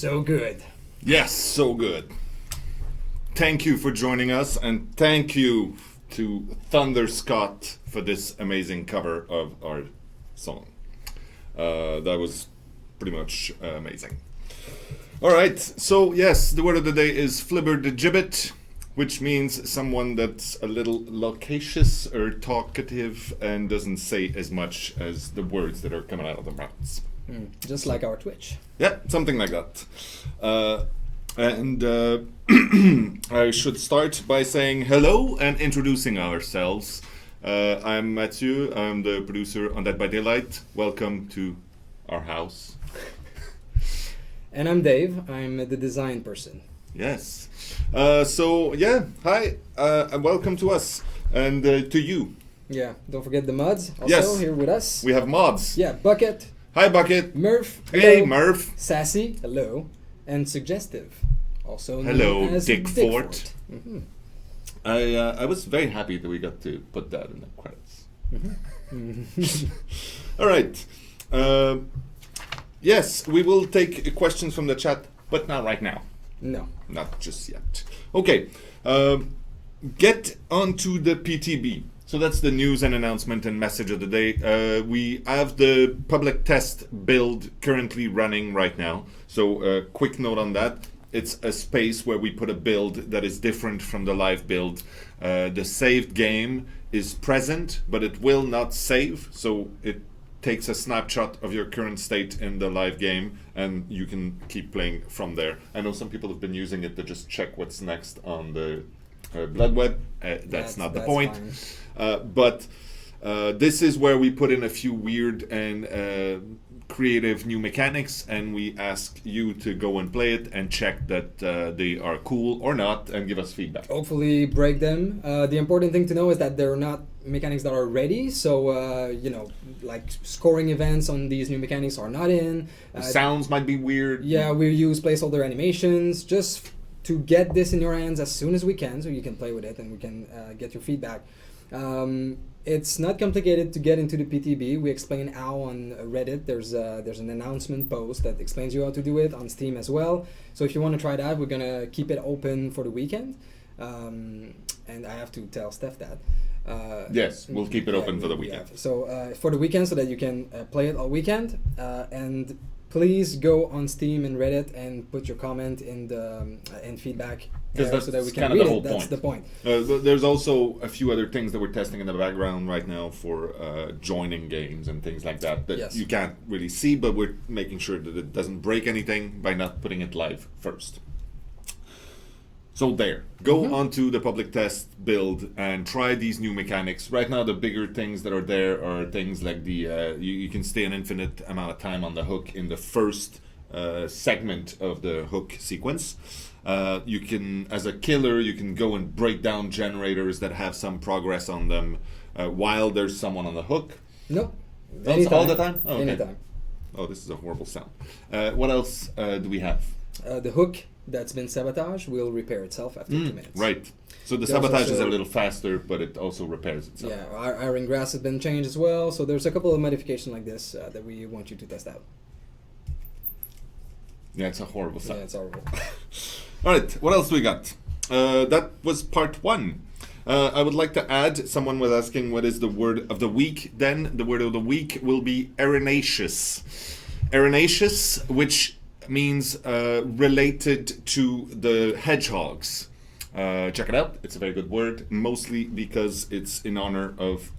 So good. Yes, so good. Thank you for joining us, and thank you to Thunder Scott for this amazing cover of our song. That was pretty much amazing. All right, so yes, the word of the day is flibbertigibbet, which means someone that's a little loquacious or talkative and doesn't say as much as the words that are coming out of their mouths. Just like our Twitch. Yeah, something like that. I should start by saying hello and introducing ourselves. I'm Mathieu, I'm the producer on Dead by Daylight. Welcome to our house. And I'm Dave, I'm the design person. Yes. Hi, and welcome to us, and to you. Yeah, don't forget the mods also Yes. here with us. We have mods. Yeah, Bucket, Hi, Bucket. Murph, Hey, hello. Murph. Sassy, hello, and Suggestive, also known Hello, as Dick Fort. Mm-hmm. I was very happy that we got to put that in the credits. Mm-hmm. All right. Yes, we will take questions from the chat, but not right now. No. Not just yet. Okay. Get onto the PTB. So that's the news and announcement and message of the day. We have the public test build currently running right now. So quick note on that. It's a space where we put a build that is different from the live build. The saved game is present, but it will not save. So it takes a snapshot of your current state in the live game, and you can keep playing from there. I know some people have been using it to just check what's next on the Blood Web. That's not the point. But this is where we put in a few weird and creative new mechanics, and we ask you to go and play it and check that they are cool or not, and give us feedback. Hopefully break them. The important thing to know is that they're not mechanics that are ready, so like scoring events on these new mechanics are not in. The sounds might be weird. Yeah, we use placeholder animations just to get this in your hands as soon as we can, so you can play with it and we can get your feedback. It's not complicated to get into the PTB. We explain how on Reddit. There's an announcement post that explains you how to do it on Steam as well. So if you want to try that, we're gonna keep it open for the weekend. And I have to tell Steph that. Yes, we'll keep it open for the weekend. Yeah. So for the weekend, so that you can play it all weekend. And please go on Steam and Reddit and put your comment in the and feedback there so that we can read it. That's the point. There's also a few other things that we're testing in the background right now for joining games and things like that Yes. you can't really see, but we're making sure that it doesn't break anything by not putting it live first. So there, go onto the public test build and try these new mechanics. Right now, the bigger things that are there are things like the you can stay an infinite amount of time on the hook in the first segment of the hook sequence. You can, as a killer, you can go and break down generators that have some progress on them while there's someone on the hook. Nope. That's all the time? Oh, okay. Anytime. Oh, this is a horrible sound. What else do we have? The hook that's been sabotaged will repair itself after 2 minutes. Right. So the There's sabotage is also- a little faster, but it also repairs itself. Yeah, our iron grass has been changed as well. So there's a couple of modifications like this that we want you to test out. Yeah, it's a horrible sound. Yeah, it's horrible. All right, what else we got? That was part one. I would like to add, someone was asking what is the word of the week. Then the word of the week will be erinaceous. Erinaceous, which means related to the hedgehogs. Check it out. It's a very good word, mostly because it's in honor of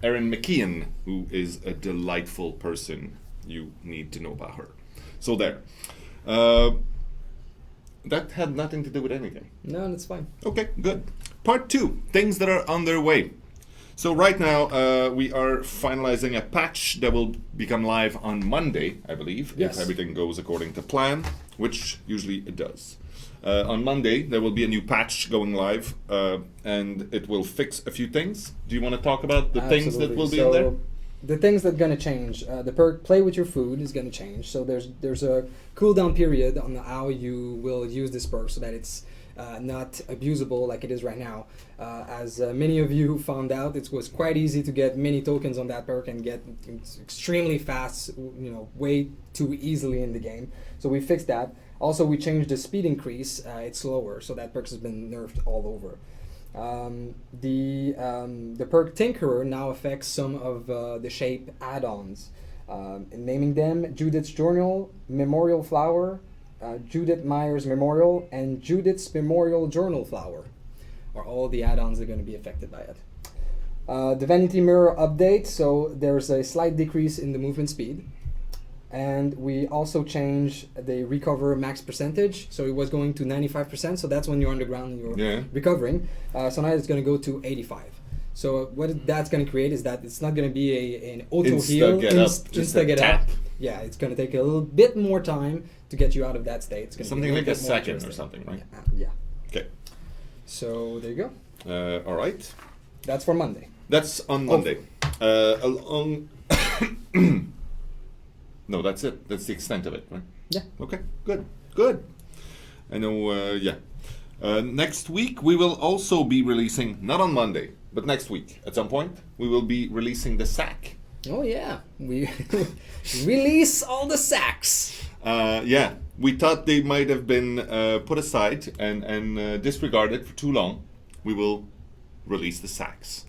Erin McKeon, who is a delightful person. You need to know about her. So there. That had nothing to do with anything. No, that's fine. Okay, good. Part two, things that are on their way. So right now we are finalizing a patch that will become live on Monday, I believe, Yes. if everything goes according to plan, which usually it does. On Monday there will be a new patch going live, and it will fix a few things. Do you want to talk about the things that will be in there? The things that are going to change, the perk play with your food is going to change. So there's a cooldown period on how you will use this perk so that it's not abusable like it is right now. As many of you found out, it was quite easy to get many tokens on that perk and get extremely fast, way too easily in the game. So we fixed that. Also, we changed the speed increase. It's slower, so that perk has been nerfed all over. The perk Tinkerer now affects some of the shape add-ons. Naming them Judith's Journal, Memorial Flower, Judith Myers Memorial, and Judith's Memorial Journal Flower are all the add-ons that are going to be affected by it. The Vanity Mirror update, so there's a slight decrease in the movement speed. And we also changed the recover max percentage. So it was going to 95%, so that's when you're underground and you're recovering. So now it's going to go to 85. So what that's going to create is that it's not going to be an auto heal, insta get up. Yeah, it's going to take a little bit more time to get you out of that state. It's going something like a second or something, right? Yeah. Okay. So there you go. All right. That's for Monday. That's on Monday. No, that's it. That's the extent of it, right? Yeah. Okay, good. I know, next week we will also be releasing, not on Monday, but next week at some point, we will be releasing the sack. Oh yeah, we release all the sacks. Yeah, we thought they might have been put aside and disregarded for too long. We will release the sacks.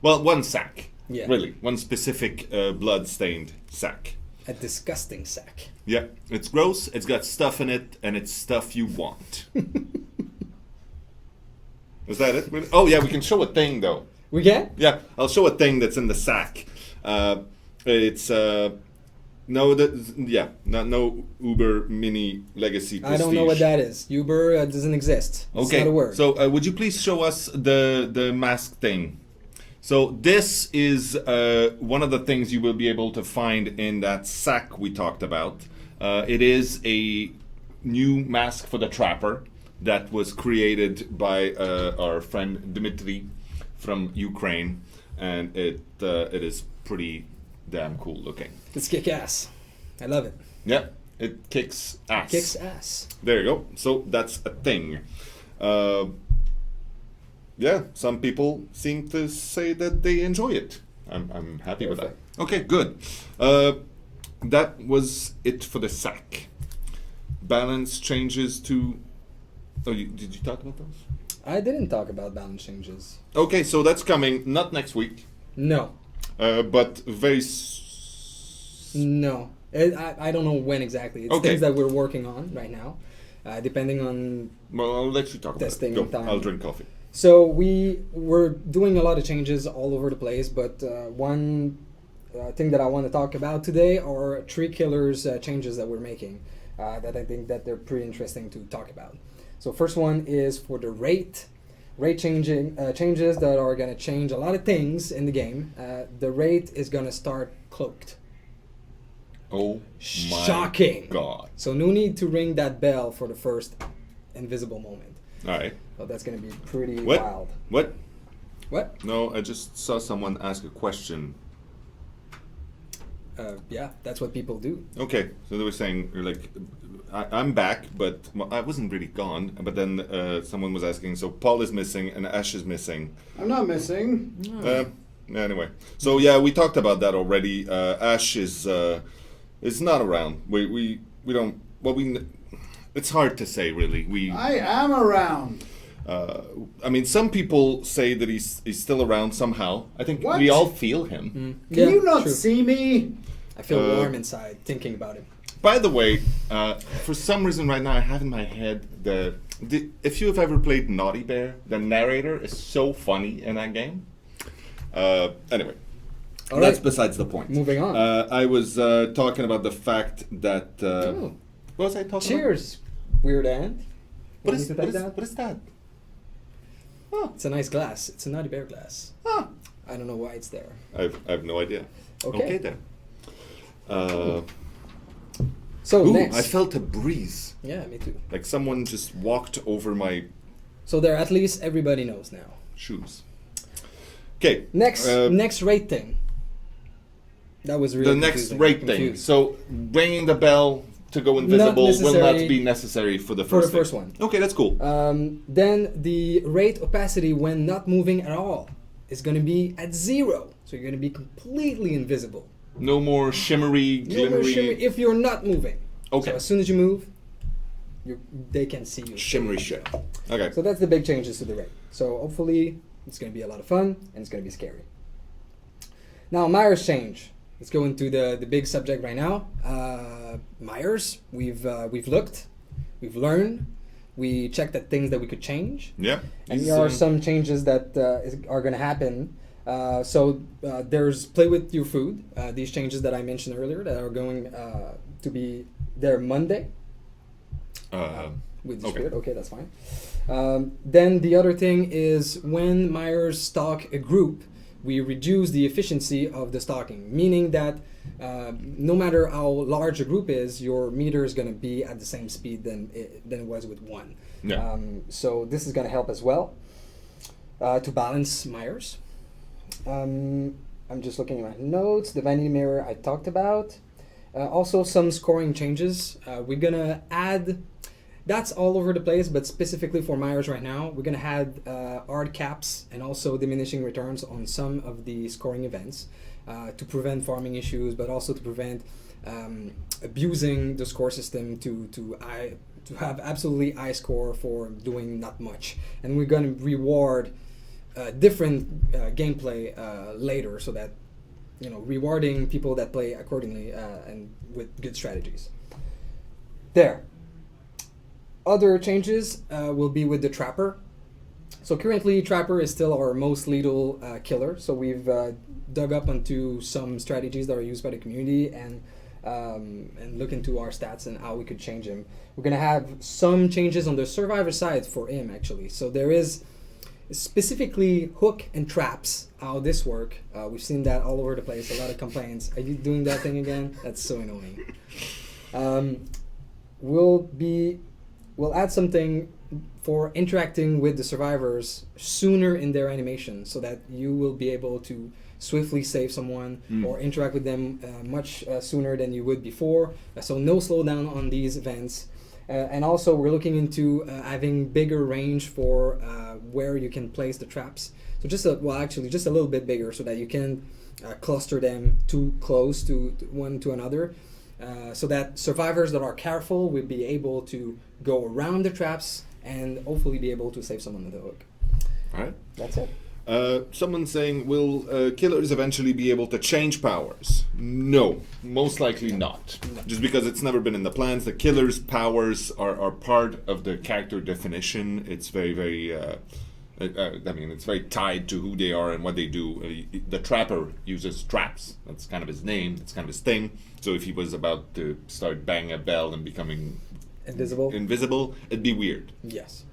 Well, one sack. Yeah. Really, one specific blood-stained sack. A disgusting sack. Yeah, it's gross, it's got stuff in it, and it's stuff you want. Is that it? Oh yeah, we can show a thing though. We can? Yeah, I'll show a thing that's in the sack. It's no Uber Mini Legacy Prestige. I don't know what that is. Uber doesn't exist. It's okay. Not a word. So would you please show us the mask thing? So this is one of the things you will be able to find in that sack we talked about. It is a new mask for the Trapper that was created by our friend Dmitry from Ukraine, and it is pretty damn cool looking. It's kick-ass. I love it. Yeah, it kicks ass. Kicks ass. There you go. So that's a thing. Yeah, some people seem to say that they enjoy it. I'm happy with that. Okay, good. That was it for the sack. Balance changes to... Oh, did you talk about those? I didn't talk about balance changes. Okay, so that's coming, not next week. No. But very... No. I don't know when exactly. It's things that we're working on right now. Depending on... Well, I'll let you talk about it. Go. Time. I'll drink coffee. So we were doing a lot of changes all over the place, but one thing that I want to talk about today are tree killers changes that we're making that I think that they're pretty interesting to talk about. So first one is for the rate changes that are going to change a lot of things in the game. The rate is going to start cloaked. Oh, shocking! My God! So no need to ring that bell for the first invisible moment. All right. So that's going to be pretty wild. What? What? No, I just saw someone ask a question. Yeah, that's what people do. Okay, so they were saying, like, I'm back, but I wasn't really gone. But then someone was asking, so Paul is missing and Ash is missing. I'm not missing. No. Anyway, so yeah, we talked about that already. Ash is not around. We don't. Well, it's hard to say, really. I am around. I mean, some people say that he's still around somehow. I think we all feel him. Can you not see me? I feel warm inside thinking about him. By the way, for some reason right now I have in my head if you have ever played Naughty Bear, the narrator is so funny in that game. Anyway, that's besides the point. Moving on. I was talking about the fact that... what was I talking Cheers, Weird Ant. What is that? Oh. It's a nice glass. It's a Naughty Bear glass. Oh. I don't know why it's there. I have no idea. Okay then. So next. I felt a breeze. Yeah, me too. Like someone just walked over my... So there, at least everybody knows now. Shoes. Okay. Next rate thing. That was really the next rate thing. So ringing the bell to go invisible will not be necessary for the first one. Okay, that's cool. Then the rate opacity when not moving at all is going to be at 0. So you're going to be completely invisible. No more shimmery, glimmery. No more shimmery if you're not moving. Okay. So as soon as you move, they can see you. Shimmery shit. Okay. So that's the big changes to the raid. So hopefully it's going to be a lot of fun and it's going to be scary. Now Myers change. Let's go into the big subject right now. Myers. We've looked, we've learned, we checked at things that we could change. Yeah. And there are some changes that are going to happen. So there's play with your food. These changes that I mentioned earlier that are going to be there Monday. With the spirit. Okay, that's fine. Then the other thing is when Myers stalk a group, we reduce the efficiency of the stalking, meaning that no matter how large a group is, your meter is going to be at the same speed than it was with one. Yeah. So this is going to help as well to balance Myers. I'm just looking at my notes. The vanity mirror I talked about. Also some scoring changes. We're going to add... That's all over the place, but specifically for Myers right now, we're going to add hard caps and also diminishing returns on some of the scoring events to prevent farming issues, but also to prevent abusing the score system to have absolutely high score for doing not much. And we're going to reward different gameplay later, so that rewarding people that play accordingly and with good strategies. There. Other changes will be with the Trapper. So currently Trapper is still our most lethal killer. So we've dug up onto some strategies that are used by the community and look into our stats and how we could change him. We're going to have some changes on the survivor side for him actually. So there is specifically hook and traps, how this work. We've seen that all over the place, a lot of complaints. Are you doing that thing again? That's so annoying. We'll add something for interacting with the survivors sooner in their animation so that you will be able to swiftly save someone or interact with them much sooner than you would before. So no slowdown on these events. And also we're looking into having bigger range for where you can place the traps. So just a little bit bigger so that you can cluster them too close to one to another. So that survivors that are careful will be able to go around the traps and hopefully be able to save someone on the hook. All right. That's it. Someone's saying, will killers eventually be able to change powers? No, most likely not. No. Just because it's never been in the plans. The killer's powers are part of the character definition. It's very, very... it's very tied to who they are and what they do. The Trapper uses traps. That's kind of his name. That's kind of his thing. So if he was about to start banging a bell and becoming invisible, it'd be weird. Yes.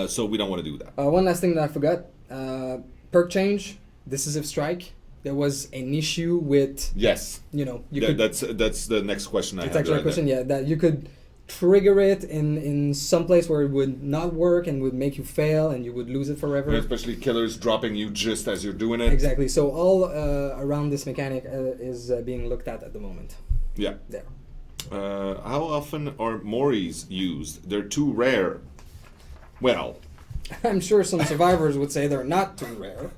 So we don't want to do that. One last thing that I forgot. Perk change, decisive strike. There was an issue with... Yes. That's the next question I have. It's actually a question, yeah. That you could trigger it in some place where it would not work and would make you fail and you would lose it forever. Especially killers dropping you just as you're doing it. Exactly. So all around this mechanic is being looked at the moment. Yeah. There. How often are Moris used? They're too rare. Well... I'm sure some survivors would say they're not too rare.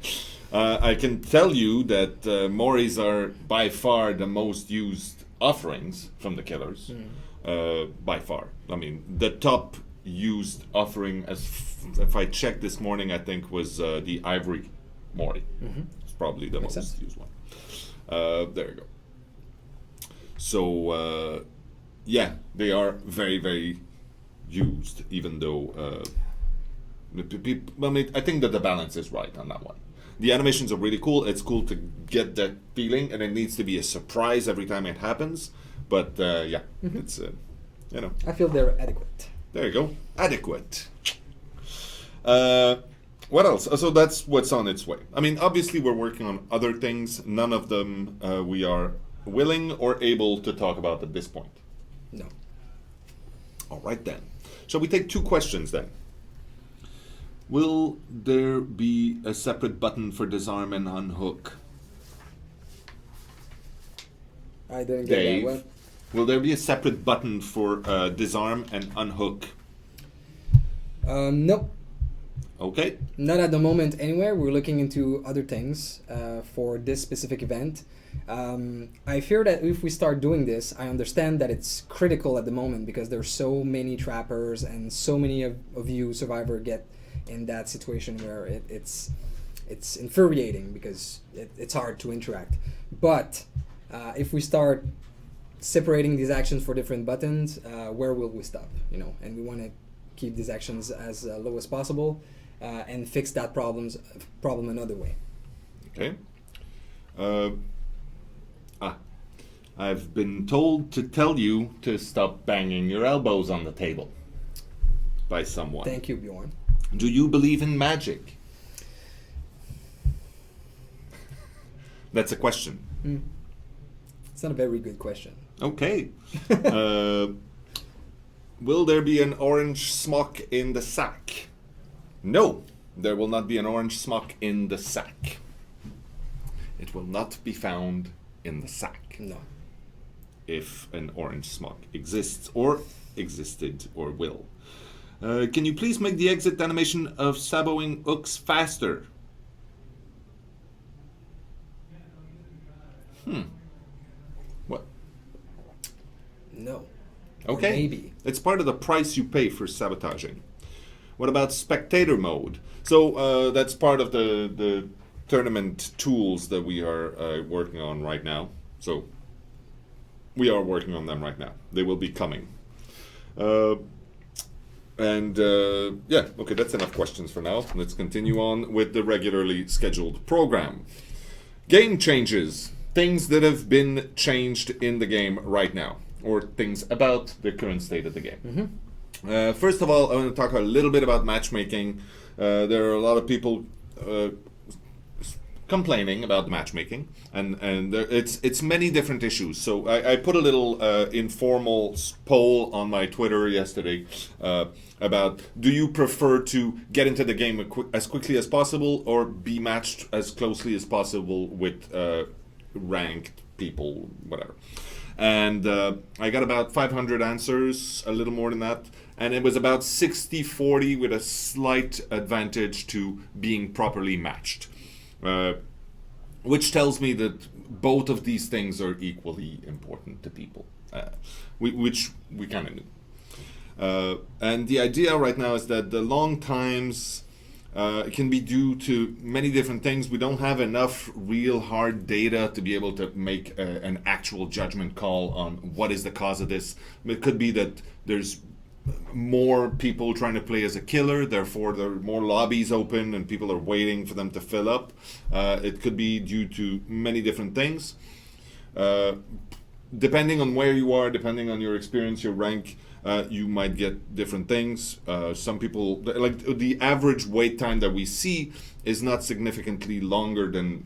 I can tell you that Moris are by far the most used offerings from the killers. By far. I mean, the top used offering, if I checked this morning, I think was the Ivory Mori. It's probably the most used one. There you go. So, they are very, very used, even though... I think that the balance is right on that one. The animations are really cool. It's cool to get that feeling, and it needs to be a surprise every time it happens. But it's I feel they're adequate. There you go, adequate. What else? So that's what's on its way. I mean, obviously we're working on other things. None of them we are willing or able to talk about at this point. No. All right then. Shall we take 2 questions then? Will there be a separate button for disarm and unhook? I didn't get Dave, that one. Will there be a separate button for disarm and unhook? Nope. Okay. Not at the moment anyway. We're looking into other things for this specific event. I fear that if we start doing this, I understand that it's critical at the moment because there's so many trappers and so many of you survivor get in that situation where it's infuriating because it's hard to interact. But if we start separating these actions for different buttons, where will we stop? And we want to keep these actions as low as possible and fix that problem another way. Okay. I've been told to tell you to stop banging your elbows on the table by someone. Thank you, Bjorn. Do you believe in magic? That's a question. It's not a very good question. Okay. Will there be an orange smock in the sack? No, there will not be an orange smock in the sack. It will not be found in the sack. No. If an orange smock exists, or existed, or will. Can you please make the exit animation of saboing hooks faster? What? No. Okay. Or maybe. It's part of the price you pay for sabotaging. What about spectator mode? So that's part of the tournament tools that we are working on right now. So we are working on them right now. They will be coming. Yeah, okay, that's enough questions for now. Let's continue on with the regularly scheduled program. Game changes. Things that have been changed in the game right now, or things about the current state of the game. First of all, I want to talk a little bit about matchmaking. There are a lot of people complaining about matchmaking, and it's many different issues. So I put a little informal poll on my Twitter yesterday about, do you prefer to get into the game as quickly as possible or be matched as closely as possible with ranked people, whatever. And I got about 500 answers, a little more than that. And it was about 60-40 with a slight advantage to being properly matched. Which tells me that both of these things are equally important to people, which we kind of knew. And the idea right now is that the long times can be due to many different things. We don't have enough real hard data to be able to make an actual judgment call on what is the cause of this. It could be that there's more people trying to play as a killer, therefore there are more lobbies open and people are waiting for them to fill up. It could be due to many different things. Depending on where you are, depending on your experience, your rank, you might get different things. Some people, like the average wait time that we see is not significantly longer than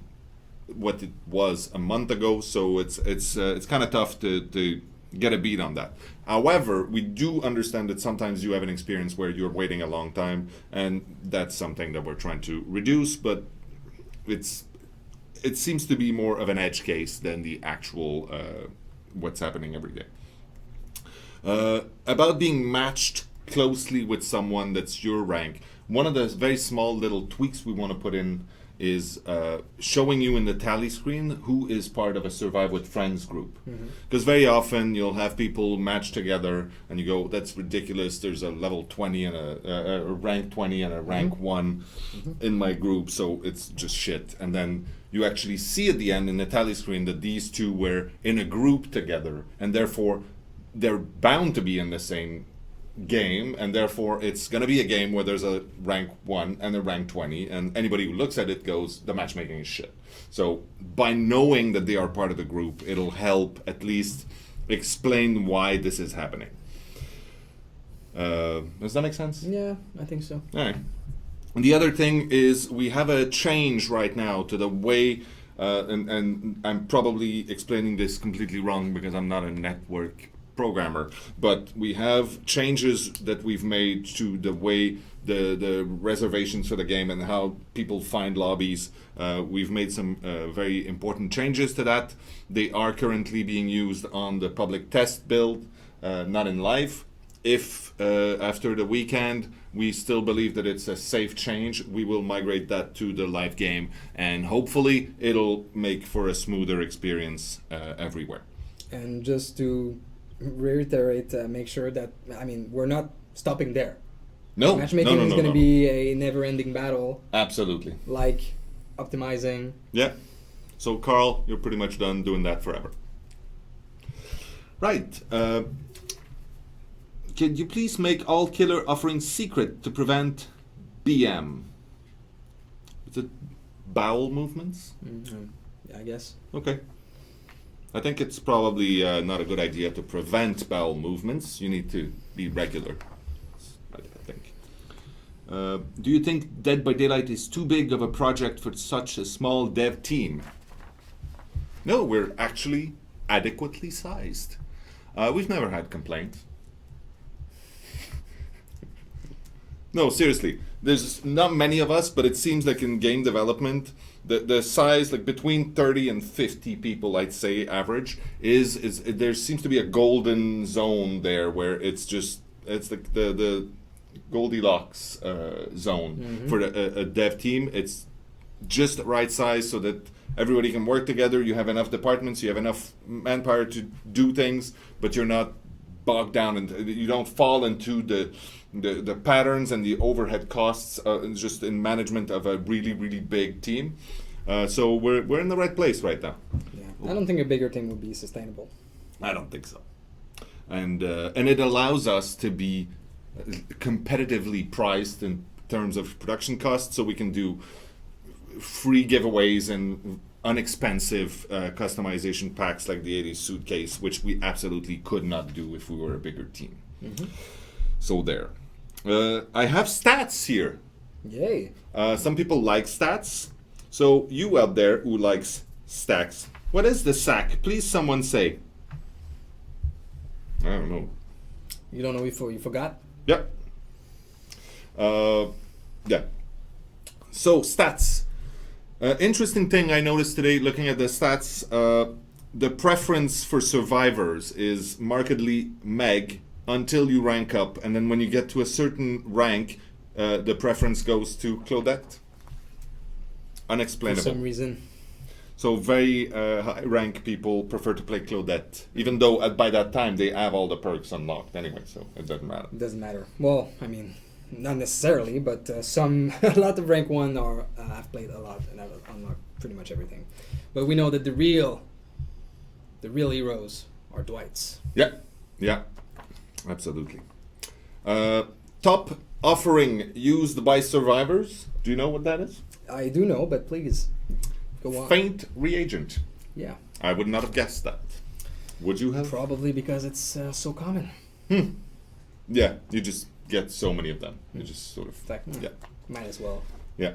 what it was a month ago, so it's kind of tough to get a beat on that. However, we do understand that sometimes you have an experience where you're waiting a long time, and that's something that we're trying to reduce, but it seems to be more of an edge case than the actual what's happening every day. About being matched closely with someone that's your rank, one of the very small little tweaks we want to put in is showing you in the tally screen who is part of a Survive with Friends group. Because very often you'll have people matched together and you go, that's ridiculous, there's a level 20 and a rank 20 and a rank 1 in my group, so it's just shit. And then you actually see at the end in the tally screen that these two were in a group together, and therefore they're bound to be in the same game, and therefore it's going to be a game where there's a rank 1 and a rank 20, and anybody who looks at it goes, the matchmaking is shit. So by knowing that they are part of the group, it'll help at least explain why this is happening. Does that make sense? Yeah, I think so. All right. And the other thing is we have a change right now to the way, and I'm probably explaining this completely wrong because I'm not a network programmer, but we have changes that we've made to the way the reservations for the game and how people find lobbies. We've made some very important changes to that. They are currently being used on the public test build, not in live. if after the weekend we still believe that it's a safe change, we will migrate that to the live game, and hopefully it'll make for a smoother experience everywhere. And just to reiterate, make sure that, I mean, we're not stopping there. No, Matchmaking is going to be a never-ending battle. Absolutely. Like optimizing. Yeah. So, Carl, you're pretty much done doing that forever. Right. Can you please make all killer offerings secret to prevent BM? Is it bowel movements? Yeah, I guess. Okay. I think it's probably not a good idea to prevent bowel movements. You need to be regular, I think. Do you think Dead by Daylight is too big of a project for such a small dev team? No, we're actually adequately sized. We've never had complaints. No, seriously. There's not many of us, but it seems like in game development, the size, like between 30 and 50 people, I'd say average, is there seems to be a golden zone there where it's like the Goldilocks zone for a dev team. It's just the right size so that everybody can work together. You have enough departments, you have enough manpower to do things, but you're not bogged down and you don't fall into the patterns and the overhead costs just in management of a really, really big team. So we're in the right place right now. Yeah, I don't think a bigger team would be sustainable. I don't think so. And it allows us to be competitively priced in terms of production costs, so we can do free giveaways and unexpensive customization packs like the 80s suitcase, which we absolutely could not do if we were a bigger team. So there. I have stats here. Yay. Some people like stats. So you out there who likes stacks, what is the SAC? Please someone say. I don't know. You don't know you forgot? Yeah. Yeah. So stats. Interesting thing I noticed today looking at the stats, the preference for survivors is markedly meg until you rank up, and then when you get to a certain rank, the preference goes to Claudette. Unexplainable. For some reason. So very high rank people prefer to play Claudette, even though by that time they have all the perks unlocked anyway, so it doesn't matter. It doesn't matter. Well, I mean, not necessarily, but a lot of rank 1 have played a lot and have unlocked pretty much everything. But we know that the real heroes are Dwights. Yeah, absolutely. Top offering used by survivors. Do you know what that is? I do know, but please go on. Faint reagent. Yeah. I would not have guessed that. Would you have? Probably because it's so common. Yeah, you just get so many of them. You just sort of. Yeah. Might as well. Yeah.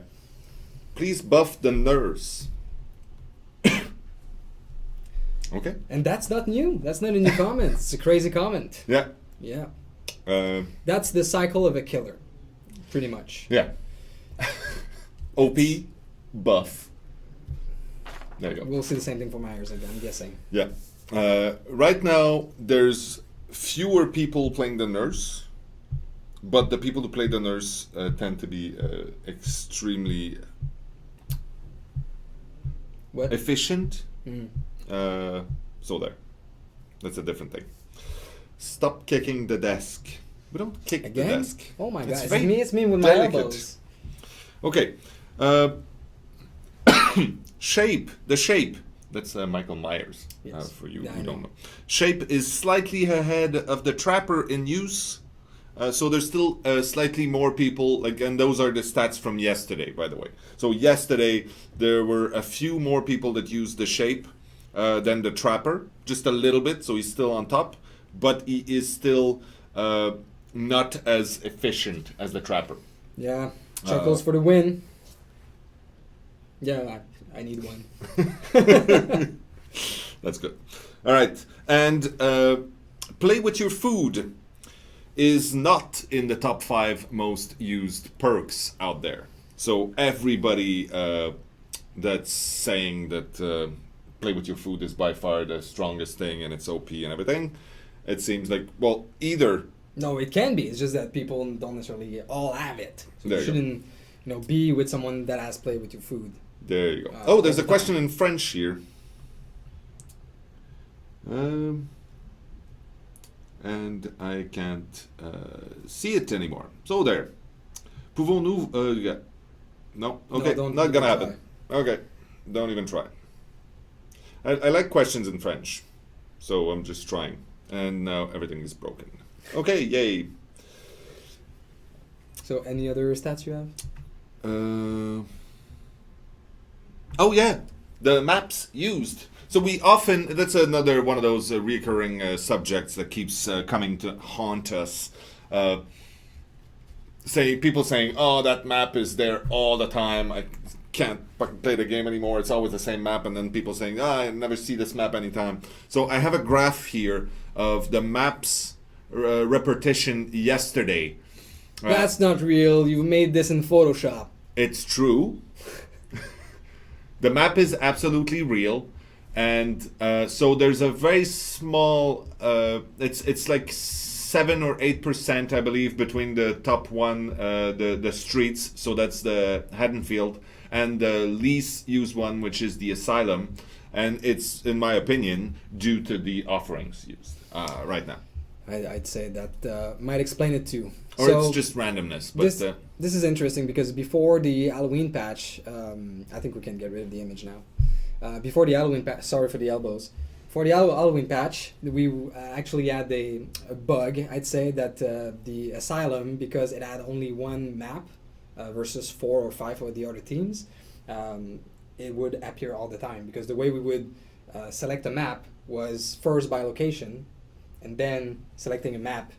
Please buff the nurse. Okay. And that's not new. That's not a new comment. It's a crazy comment. Yeah. Yeah. That's the cycle of a killer, pretty much. Yeah. OP, buff. There you go. We'll see the same thing for Myers again, I'm guessing. Yeah. Right now, there's fewer people playing the nurse, but the people who play the nurse tend to be extremely efficient. So there. That's a different thing. Stop kicking the desk. We don't kick again? the desk. Oh my god, it's me with delicate. my elbows. Okay. Shape. The shape. That's Michael Myers. Yes. For you Yeah, who I don't know. know. Shape is slightly ahead of the Trapper in use. So there's still slightly more people, and those are the stats from yesterday, by the way. So yesterday there were a few more people that used the Shape than the Trapper, just a little bit. So he's still on top, but he is still not as efficient as the Trapper. Yeah. Chuckles for the win. Yeah, I need one. That's good. All right. And play with your food is not in the top 5 most used perks out there. So everybody that's saying that play with your food is by far the strongest thing and it's OP and everything, it seems like, well, either No, it can be. It's just that people don't necessarily all have it. So There you you go. shouldn't, be with someone that has played with your food. There you go. all There's the a question time. in French here. And I can't see it anymore. So there. Pouvons-nous... yeah. No? Okay, don't not even gonna happen. Okay, don't even try. I like questions in French, so I'm just trying. And now everything is broken. Okay, yay. So any other stats you have? Oh yeah, the maps used. So we often, that's another one of those recurring subjects that keeps coming to haunt us. People saying, oh, that map is there all the time. I can't fucking play the game anymore. It's always the same map. And then people saying, I never see this map anytime. So I have a graph here of the maps repetition yesterday. That's not real. You made this in Photoshop. It's true. The map is absolutely real. And so there's a very small, it's like 7 or 8%, I believe, between the top one, the streets. So that's the Haddonfield, and the least used one, which is the Asylum. And it's, in my opinion, due to the offerings used right now. I'd say that might explain it too. Or So it's just randomness. But this is interesting because before the Halloween patch, I think we can get rid of the image now. Before the Halloween patch, sorry for the elbows. For the Halloween patch, we actually had a bug, I'd say, that the Asylum, because it had only one map versus 4 or 5 of the other teams, it would appear all the time. Because the way we would select a map was first by location, and then selecting a map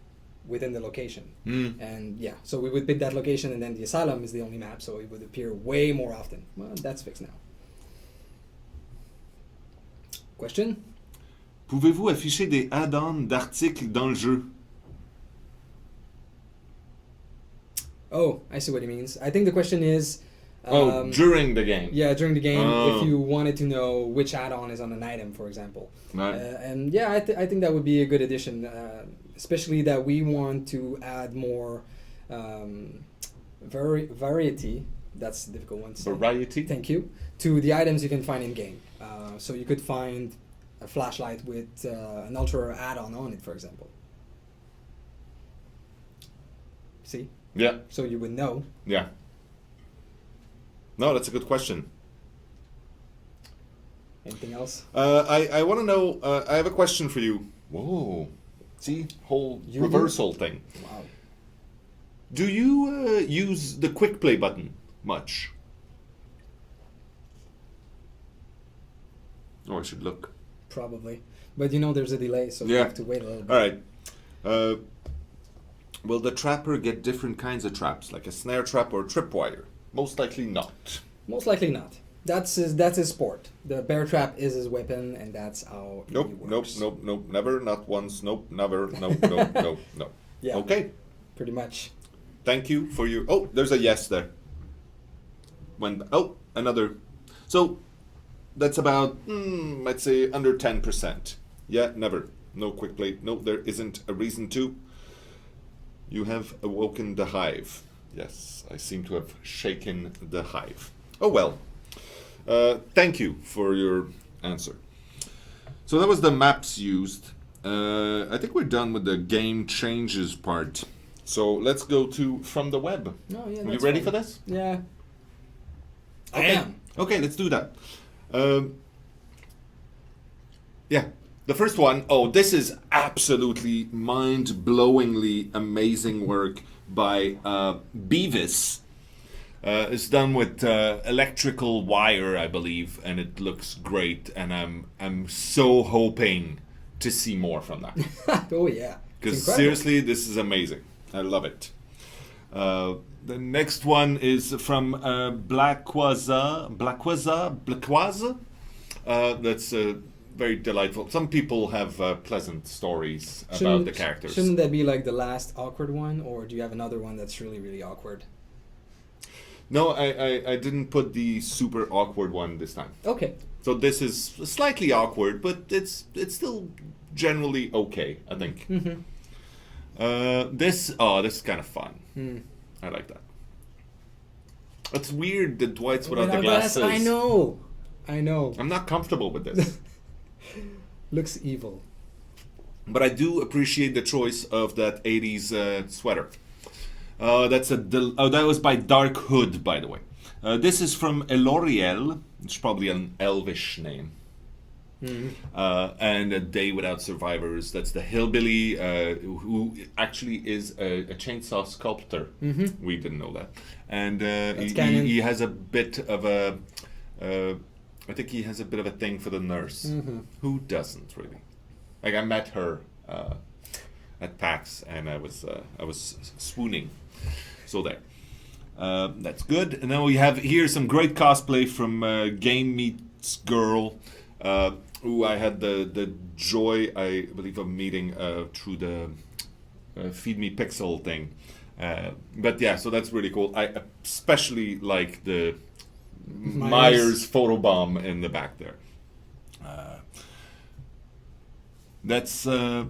within the location. And yeah, so we would pick that location, and then the Asylum is the only map, so it would appear way more often. Well, that's fixed now. Question? Pouvez-vous afficher des add-ons d'articles dans le jeu? Oh, I see what he means. I think the question is... During the game. Yeah, during the game, Oh. if you wanted to know which add-on is on an item, for example. Right. And yeah, I think that would be a good addition, especially that we want to add more variety. That's a difficult one to say. Variety. Thank you. To the items you can find in-game. So you could find a flashlight with an ultra add-on on it, for example. See? Yeah. So you would know. Yeah. No, that's a good question. Anything else? I want to know. I have a question for you. Whoa. See, whole You- reversal thing. Wow. Do you use the quick play button much? Oh, I should look. Probably. But there's a delay, so you Yeah. have to wait a little bit. All right. Will the trapper get different kinds of traps, like a snare trap or tripwire? Most likely not. Most likely not. That's his sport. The bear trap is his weapon, and that's how Nope, he nope, works. nope, nope, never, not once, nope, never, nope, nope, nope, no. Yeah. Okay, Pretty much. thank you for your... Oh, there's a yes there. Another. So, that's about, let's say, under 10%. Yeah, never. No quick play. No, there isn't a reason to. You have awoken the hive. Yes, I seem to have shaken the hive. Oh well. Thank you for your answer. So that was the maps used. I think we're done with the game changes part. So let's go to from the web. No, yeah. Are you that's ready fine. for this? Yeah. I Okay. am. Okay, let's do that. Yeah. The first one, this is absolutely mind-blowingly amazing work by Beavis. It's done with electrical wire, I believe, and it looks great. And I'm so hoping to see more from that. Oh yeah. Because It's incredible. seriously, this is amazing. I love it. The next one is from Blackwaza. That's very delightful. Some people have pleasant stories about the characters. Shouldn't that be like the last awkward one, or do you have another one that's really, really awkward? No, I didn't put the super awkward one this time. Okay. So this is slightly awkward, but it's still generally okay, I think. Mm-hmm. This is kind of fun. I like that. It's weird that Dwight's without the glasses. I know. I'm not comfortable with this. Looks evil. But I do appreciate the choice of that 80s sweater. That was by Dark Hood, by the way. This is from Eloriel. It's probably an Elvish name. And A Day Without Survivors. That's the hillbilly who actually is a chainsaw sculptor. We didn't know that. And he has a bit of a... I think he has a bit of a thing for the nurse. Who doesn't, really? Like, I met her at PAX, and I was swooning. So there. That's good. And then we have here some great cosplay from Game Meets Girl, who I had the joy, I believe, of meeting through the Feed Me Pixel thing. But yeah, so that's really cool. I especially like the Myers photobomb in the back there. That's Junlin,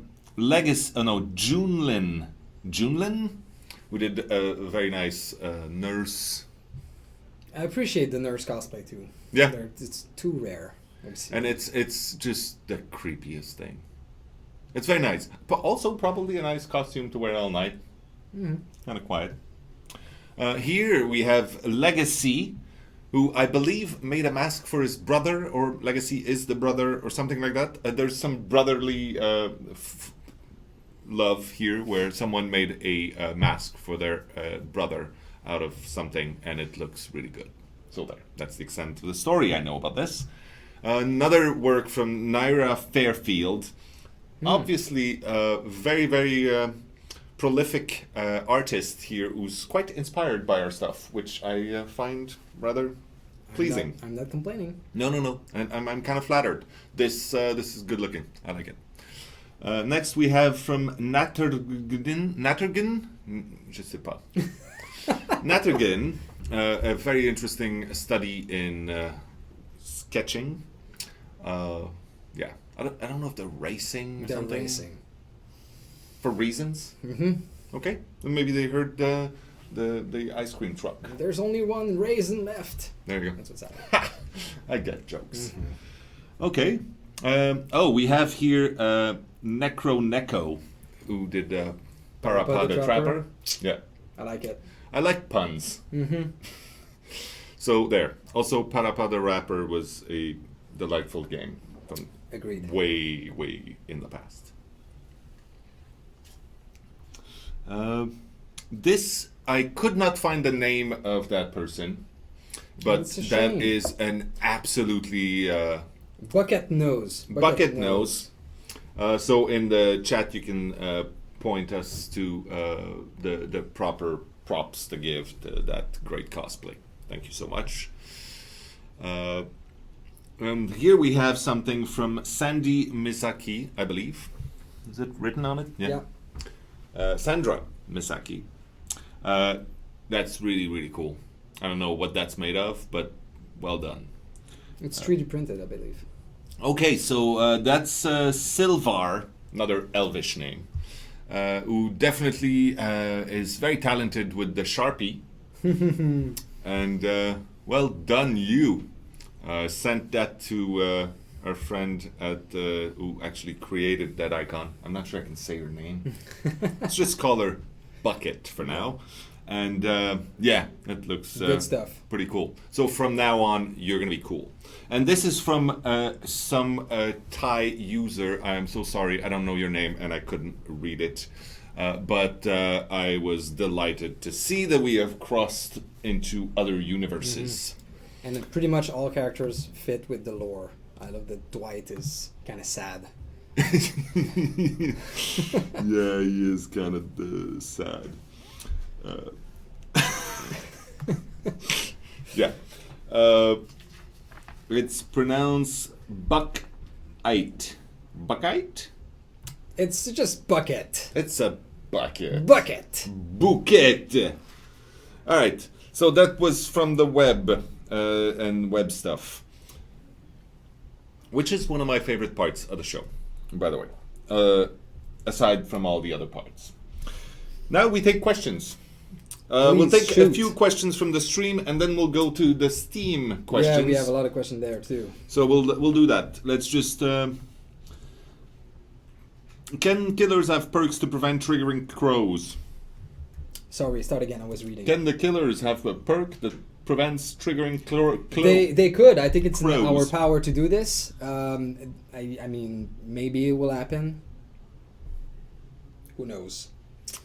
who did a very nice nurse. I appreciate the nurse cosplay too. Yeah, it's too rare. And it's just the creepiest thing. It's very nice, but also probably a nice costume to wear all night. Kind of quiet. Here we have Legacy, who I believe made a mask for his brother, or Legacy is the brother, or something like that. There's some brotherly love here, where someone made a mask for their brother out of something, and it looks really good. So there, that's the extent of the story I know about this. Another work from Naira Fairfield. Obviously, very, very prolific artist here, who's quite inspired by our stuff, which I find rather pleasing. I'm not complaining. No. I'm kind of flattered. This is good looking. I like it. Next we have from Nattergen? Je sais pas. Nattergen, a very interesting study in sketching. Yeah, I don't know if they're racing or something. They're racing. For reasons? Okay, then maybe they heard the ice cream truck. There's only one raisin left. There you go. That's what's happening. I get jokes. Okay. We have here Necro, who did Parappa the Trapper. Yeah. I like it. I like puns. So there. Also, Parappa the Rapper was a delightful game from Agreed. way in the past. This, I could not find the name of that person, but that is an absolutely Bucket Nose. Bucket Nose. So in the chat you can point us to the proper props to give to that great cosplay. Thank you so much. Here we have something from Sandy Misaki, I believe. Is it written on it? Yeah. Sandra Misaki. That's really cool. I don't know what that's made of, but well done. It's 3D printed, I believe. Okay, so that's Silvar, another Elvish name, who definitely is very talented with the Sharpie. And well done, you. Sent that to our friend who actually created that icon. I'm not sure I can say her name. Let's just call her Bucket for now. And yeah, it looks good stuff. Pretty cool. So from now on, you're going to be cool. And this is from some Thai user. I'm so sorry, I don't know your name and I couldn't read it. But I was delighted to see that we have crossed into other universes. And pretty much all characters fit with the lore. I love that Dwight is kind of sad. Yeah, he is kind of sad. Yeah. It's pronounced Buckite. Buckite? It's just bucket. It's a bucket. Bucket. Bouquet. All right. So that was from the web and web stuff, which is one of my favorite parts of the show, by the way, aside from all the other parts. Now we take questions. We'll Please take a shoot. few questions from the stream, and then we'll go to the Steam questions. Yeah, we have a lot of questions there too. So we'll do that. Let's just. Can killers have perks to prevent triggering crows? Sorry, start again. I was reading. Can the killers have a perk that prevents triggering They could. I think it's in crows? our power to do this. I mean, maybe it will happen. Who knows?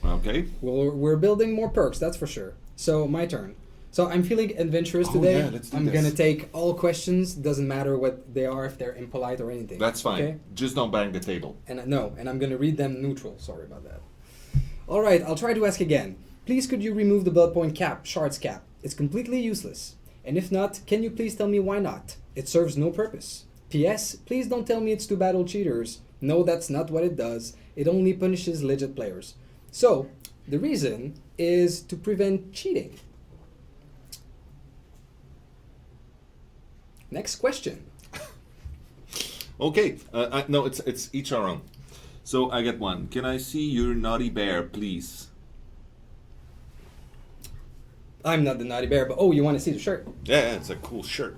Okay. We're building more perks, that's for sure. So my turn. So I'm feeling adventurous Oh, today. yeah, let's do I'm this. gonna take all questions. Doesn't matter what they are, if they're impolite or anything. That's fine. Okay? Just don't bang the table. And and I'm gonna read them neutral. Sorry about that. All right, I'll try to ask again. Please, could you remove the blood point cap, shards cap? It's completely useless. And if not, can you please tell me why not? It serves no purpose. P.S. Please don't tell me it's to battle cheaters. No, that's not what it does. It only punishes legit players. So, the reason is to prevent cheating. Next question. Okay. No, it's each our own. So I get one. Can I see your naughty bear, please? I'm not the naughty bear, but oh, you want to see the shirt? Yeah, it's a cool shirt.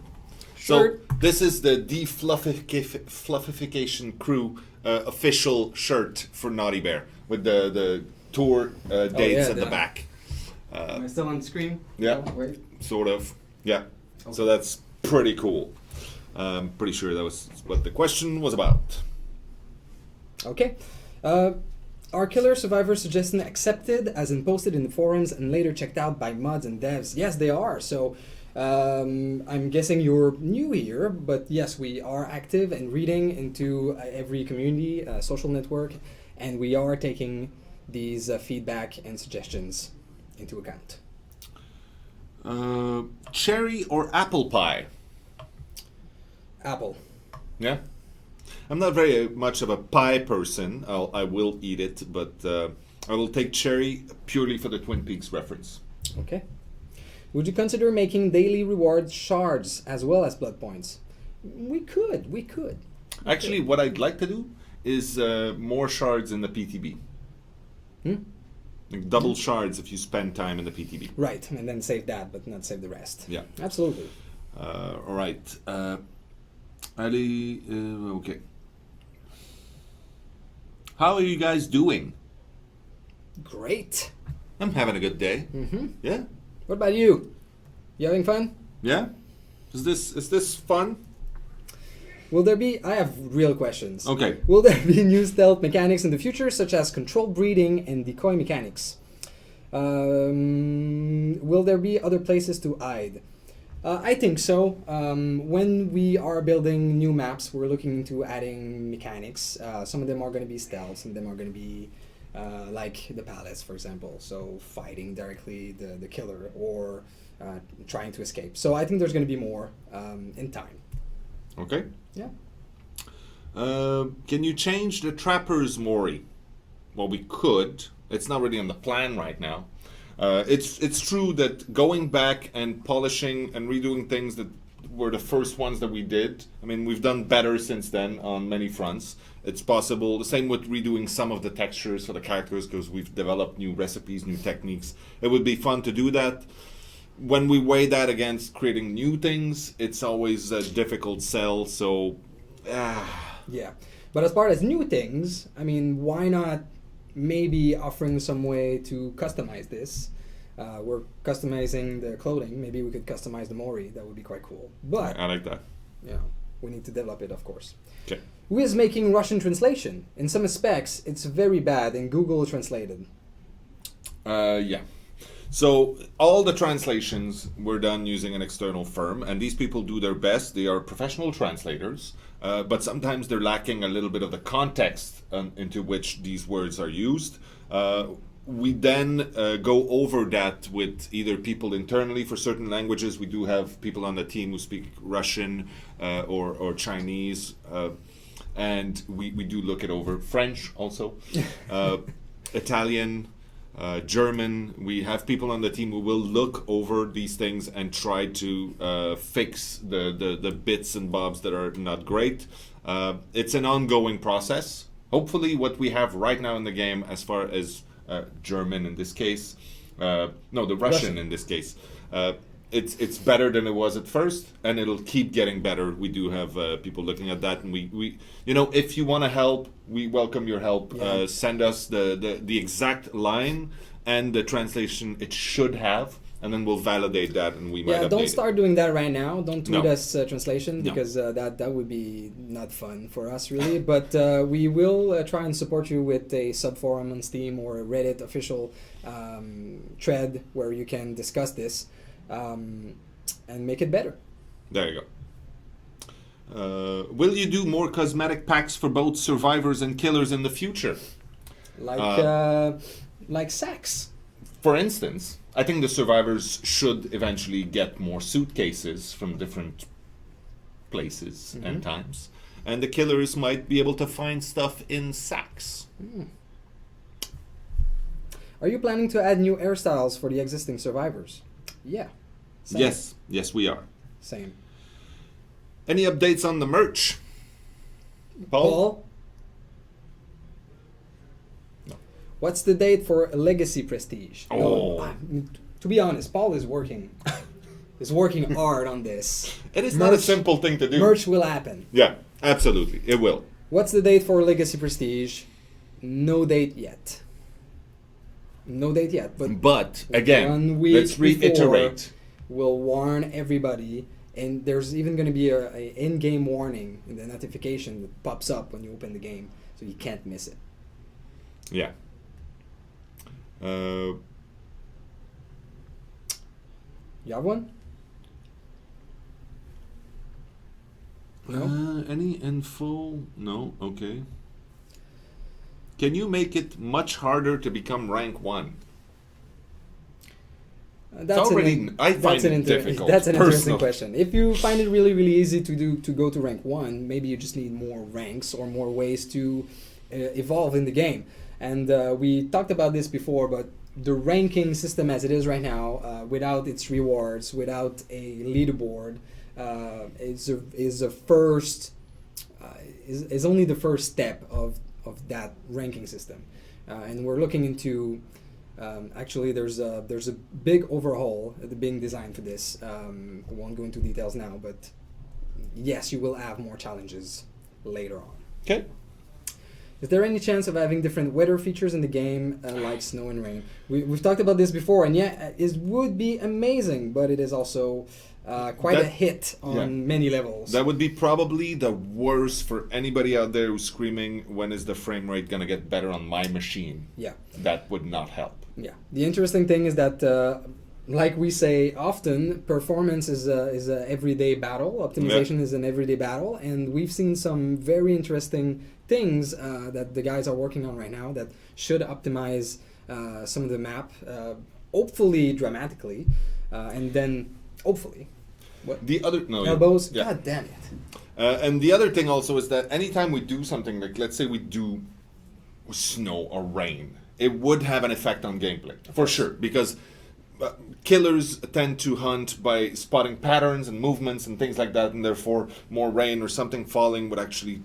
Shirt. So this is the Fluffification Crew official shirt for Naughty Bear with the tour dates at the back. Am I still on the screen? Yeah. Oh, wait. Sort of. Yeah. Okay. So that's pretty cool. I'm pretty sure that was what the question was about. Okay. Are killer survivor suggestions accepted, as in posted in the forums and later checked out by mods and devs? Yes, they are. So I'm guessing you're new here, but yes, we are active and reading into every community, social network, and we are taking these feedback and suggestions into account. Cherry or apple pie? Apple. Yeah. I'm not very much of a pie person. I will eat it, but I will take cherry purely for the Twin Peaks reference. Okay. Would you consider making daily reward shards as well as blood points? We could. Actually, what I'd like to do is more shards in the PTB. Like double shards if you spend time in the PTB. Right, and then save that, but not save the rest. Yeah. Absolutely. All right. Ali, okay. How are you guys doing? Great. I'm having a good day. Mm-hmm. Yeah. What about you? You having fun? Yeah. Is this fun? Will there be... I have real questions. Okay. Will there be new stealth mechanics in the future, such as controlled breeding and decoy mechanics? Will there be other places to hide? I think so. When we are building new maps, we're looking into adding mechanics. Some of them are going to be stealth, some of them are going to be like the palace, for example. So fighting directly the killer or trying to escape. So I think there's going to be more in time. Okay. Yeah. Can you change the trapper's Mori? Well, we could. It's not really on the plan right now. It's true that going back and polishing and redoing things that were the first ones that we did, I mean, we've done better since then on many fronts. It's possible. The same with redoing some of the textures for the characters because we've developed new recipes, new techniques. It would be fun to do that. When we weigh that against creating new things, it's always a difficult sell. So, Yeah. But as far as new things, I mean, why not maybe offering some way to customize this? We're customizing the clothing. Maybe we could customize the Mori. That would be quite cool. But, I like that. yeah, we need to develop it, of course. Okay. Who is making Russian translation? In some aspects, it's very bad and Google translated. Yeah. So all the translations were done using an external firm, and these people do their best. They are professional translators, but sometimes they're lacking a little bit of the context into which these words are used. We then go over that with either people internally for certain languages. We do have people on the team who speak Russian or Chinese, and we do look it over. French also, Italian, German. We have people on the team who will look over these things and try to fix the bits and bobs that are not great. It's an ongoing process. Hopefully what we have right now in the game as far as German in this case. No, the Russian in this case. It's better than it was at first, and it'll keep getting better. We do have people looking at that, and we if you want to help, we welcome your help. Yeah. Send us the exact line and the translation it should have, and then we'll validate that, and we might update don't start doing that right now. Don't tweet No. us translation, No. because that would be not fun for us, really. But we will try and support you with a subforum on Steam or a Reddit official thread where you can discuss this and make it better. There you go. Will you do more cosmetic packs for both survivors and killers in the future? Like sex. For instance, I think the survivors should eventually get more suitcases from different places and times, and the killers might be able to find stuff in sacks. Are you planning to add new hairstyles for the existing survivors? Yeah. Same. Yes, we are. Same. Any updates on the merch? Paul? No. What's the date for Legacy Prestige? Oh. To be honest, Paul is working hard on this. It is not a simple thing to do. Merch will happen. Yeah, absolutely, it will. What's the date for Legacy Prestige? No date yet. No date yet. But again, 1 week let's reiterate. before, we'll warn everybody, and there's even going to be a in-game warning in the notification that pops up when you open the game, so you can't miss it. Yeah. You have one? No? Any info? No? Okay. Can you make it much harder to become rank 1? That's I find it difficult. That's an interesting personally. question. If you find it really, really easy to go to rank 1, maybe you just need more ranks or more ways to evolve in the game. And we talked about this before, but the ranking system as it is right now, without its rewards, without a leaderboard, is only the first step of that ranking system. And we're looking into. Actually, there's a big overhaul being designed for this. I won't go into details now, but yes, you will have more challenges later on. Okay. Is there any chance of having different weather features in the game, like snow and rain? We've talked about this before, and yeah, it would be amazing, but it is also quite a hit on many levels. That would be probably the worst for anybody out there who's screaming, when is the frame rate going to get better on my machine? Yeah. That would not help. Yeah. The interesting thing is that, like we say often, performance is a everyday battle. Optimization is an everyday battle, and we've seen some very interesting things that the guys are working on right now that should optimize some of the map, hopefully dramatically, and then hopefully. What? The other Elbows. Yeah. God damn it. And the other thing also is that anytime we do something like, let's say we do snow or rain, it would have an effect on gameplay for sure, because killers tend to hunt by spotting patterns and movements and things like that, and therefore more rain or something falling would actually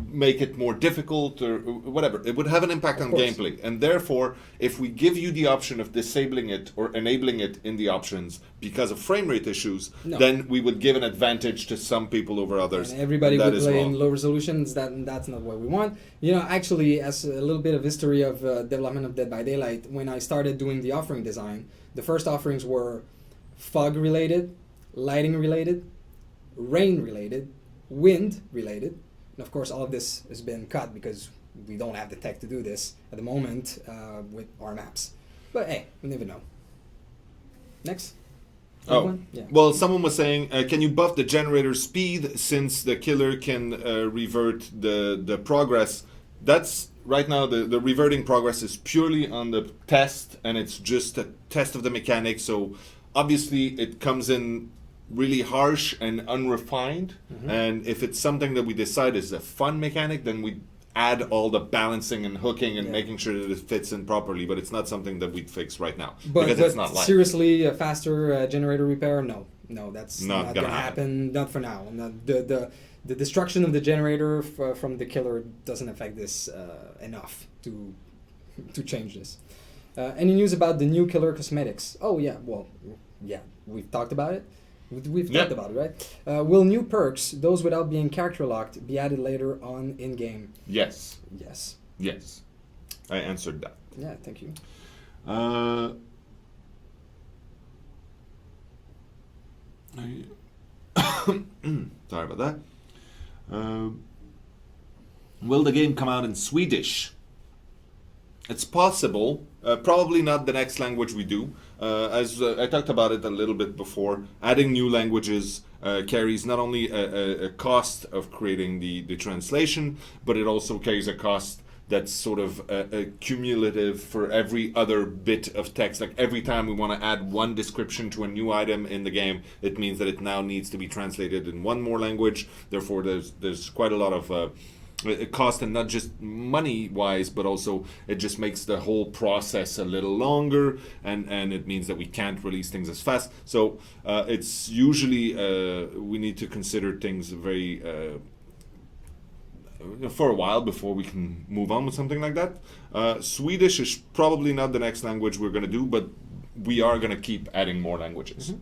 make it more difficult or whatever. It would have an impact on gameplay, and therefore if we give you the option of disabling it or enabling it in the options because of frame rate issues, then we would give an advantage to some people over others. And everybody would play wrong. in low resolutions. That's not what we want. Actually, as a little bit of history of development of Dead by Daylight, when I started doing the offering design, the first offerings were fog related, lighting related, rain related, wind related. And of course, all of this has been cut because we don't have the tech to do this at the moment with our maps. But hey, we never know. Next. Well, someone was saying, can you buff the generator speed since the killer can revert the progress? That's right now the reverting progress is purely on the test, and it's just a test of the mechanics. So obviously it comes in really harsh and unrefined, and if it's something that we decide is a fun mechanic, then we add all the balancing and hooking and making sure that it fits in properly, but it's not something that we'd fix right now because it's not live. Seriously, a faster generator repair? No, that's not gonna happen. Not for now. The destruction of the generator from the killer doesn't affect this enough to to change this. Any news about the new killer cosmetics? Oh yeah, well, yeah, we've talked about it. We've talked about it, right? Will new perks, those without being character locked, be added later on in game? Yes. Yes. Yes. I answered that. Yeah, thank you. Sorry about that. Will the game come out in Swedish? It's possible. Probably not the next language we do. As I talked about it a little bit before, adding new languages carries not only a cost of creating the translation, but it also carries a cost that's sort of cumulative for every other bit of text. Like every time we want to add one description to a new item in the game, it means that it now needs to be translated in one more language. Therefore, there's quite a lot of cost, and not just money wise, but also it just makes the whole process a little longer, and it means that we can't release things as fast. So it's usually we need to consider things very for a while before we can move on with something like that. Swedish is probably not the next language we're going to do, but we are going to keep adding more languages. Mm-hmm.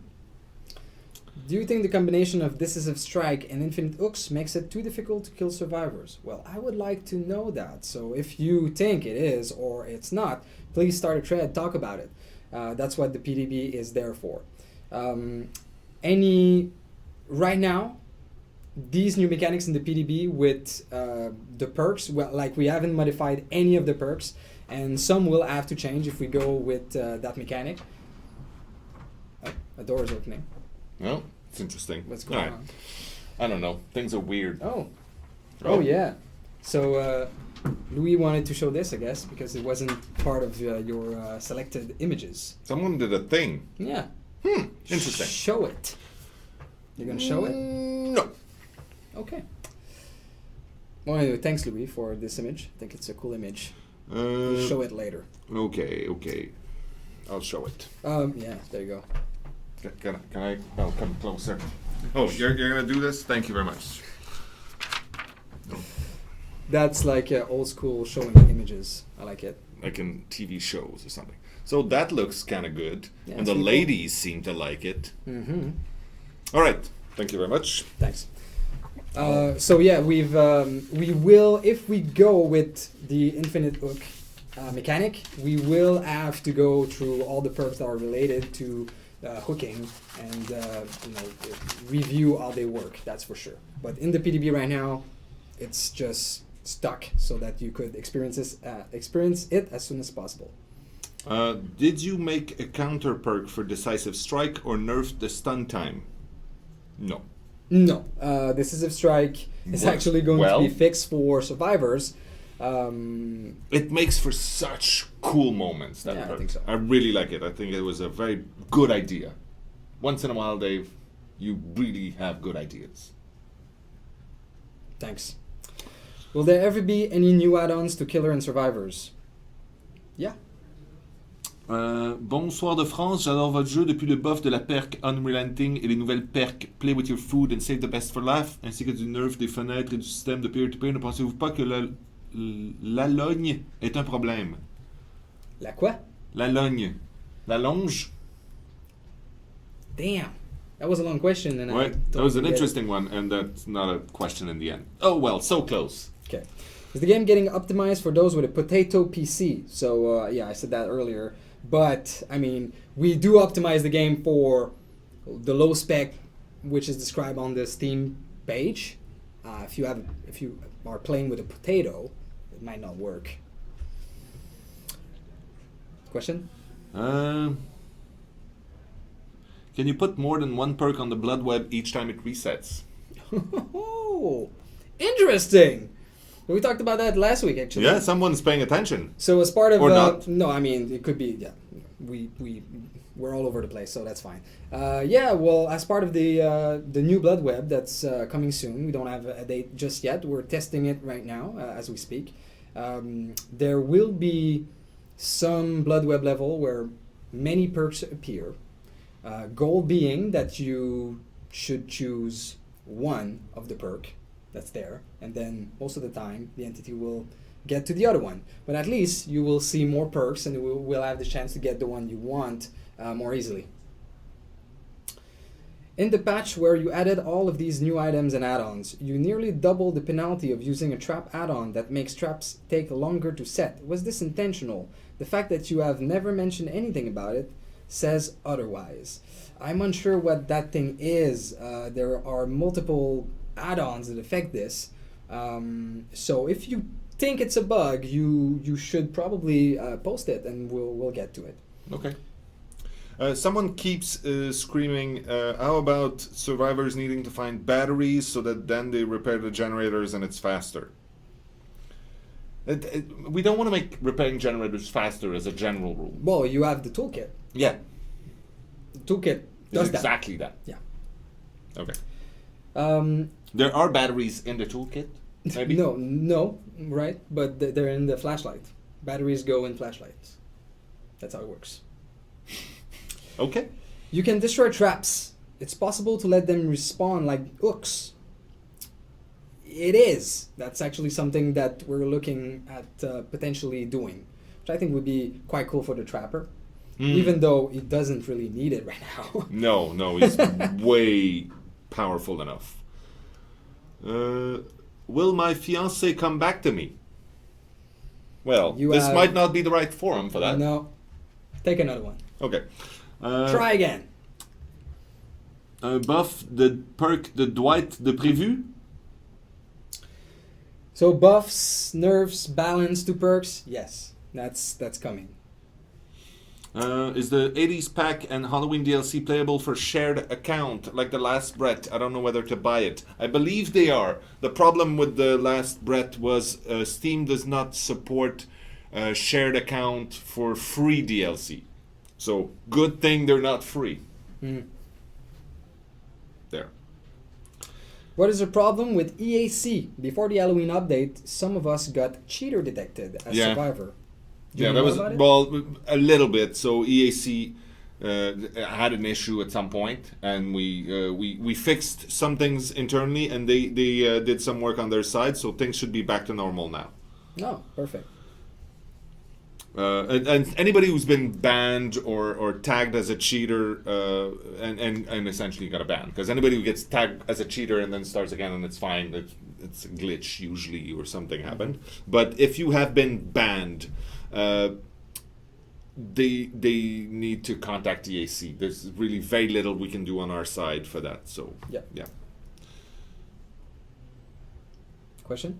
Do you think the combination of Decisive Strike and Infinite Hooks makes it too difficult to kill survivors? Well, I would like to know that. So if you think it is or it's not, please start a thread, talk about it. That's what the PDB is there for. Right now, these new mechanics in the PDB with the perks, well, like we haven't modified any of the perks, and some will have to change if we go with that mechanic. Oh, a door is opening. Well, it's interesting. What's going on? I don't know. Things are weird. Oh yeah. So Louis wanted to show this, I guess, because it wasn't part of your selected images. Someone did a thing. Yeah. Interesting. Show it. You're gonna show it? No. Okay. Well, anyway, thanks, Louis, for this image. I think it's a cool image. We'll show it later. Okay. I'll show it. Yeah, there you go. Can I? Oh, come closer. Oh, you're gonna do this? Thank you very much. That's like old school showing images. I like it. Like in TV shows or something. So that looks kind of good, Yeah, and the ladies seem to like it. Mm-hmm. All right. Thank you very much. Thanks. So yeah, we will, if we go with the Infinite Hook mechanic, we will have to go through all the perks that are related to hooking and review how they work. That's for sure. But in the PDB right now, it's just stuck so that you could experience it as soon as possible. Did you make a counter perk for Decisive Strike or nerf the stun time? No. No, Decisive Strike is actually going to be fixed for survivors. It makes for such cool moments. That I think so. I really like it. I think it was a very good idea. Once in a while, Dave, you really have good ideas. Thanks. Will there ever be any new add-ons to Killer and Survivors? Yeah. Bonsoir de France, j'adore votre jeu depuis le buff de la perk Unrelenting et les nouvelles perks Play with your food and save the best for life, ainsi que du nerf des fenêtres et du système de peer-to-peer. Ne pensez-vous pas que la logne est un problème? La quoi? La logne. La longe? Damn. That was a long question. And Right. That was an interesting one, and that's not a question in the end. Oh well, so close. Okay. Is the game getting optimized for those with a potato PC? So, yeah, I said that earlier. But, I mean, we do optimize the game for the low spec, which is described on the Steam page. If you are playing with a potato, it might not work. Question? Can you put more than one perk on the blood web each time it resets? Oh, interesting. We talked about that last week, actually. Yeah, someone's paying attention. So as part of or not. No, I mean it could be. Yeah, we're all over the place, so that's fine. Yeah, well, as part of the new blood web that's coming soon, we don't have a date just yet. We're testing it right now as we speak. There will be some blood web level where many perks appear. Goal being that you should choose one of the perk that's there, and then most of the time the entity will get to the other one. But at least you will see more perks, and will have the chance to get the one you want more easily. In the patch where you added all of these new items and add-ons, you nearly doubled the penalty of using a trap add-on that makes traps take longer to set. Was this intentional? The fact that you have never mentioned anything about it says otherwise. I'm unsure what that thing is. There are multiple add-ons that affect this. So if you think it's a bug, you should probably post it, and we'll get to it. Okay. Someone keeps screaming, how about survivors needing to find batteries so that then they repair the generators and it's faster? We don't want to make repairing generators faster as a general rule. Well, you have the toolkit. Yeah. The toolkit does that. Exactly that. Yeah. Okay. Um, There are batteries in the toolkit, maybe? No, right? But they're in the flashlight. Batteries go in flashlights. That's how it works. Okay. You can destroy traps. It's possible to let them respawn like hooks. It is. That's actually something that we're looking at potentially doing, which I think would be quite cool for the trapper, even though he doesn't really need it right now. No, he's way powerful enough. Will my fiancé come back to me? Well, this might not be the right forum for that. No. Take another one. Okay. Try again. Buff the perk de Dwight de Prévu. So buffs, nerfs, balance to perks. Yes, that's coming. Is the 80s pack and Halloween DLC playable for shared account like the Last Breath? I don't know whether to buy it. I believe they are. The problem with the Last Breath was Steam does not support shared account for free DLC. So good thing they're not free. There. What is the problem with EAC? Before the Halloween update, some of us got cheater detected as Survivor. Yeah, that was a little bit. So EAC had an issue at some point, and we fixed some things internally, and they did some work on their side, so things should be back to normal now. Oh, perfect. And anybody who's been banned or tagged as a cheater and essentially got a ban, because anybody who gets tagged as a cheater and then starts again and it's fine, it's a glitch usually or something happened. But if you have been banned, they need to contact EAC. There's really very little we can do on our side for that. So yeah. Question?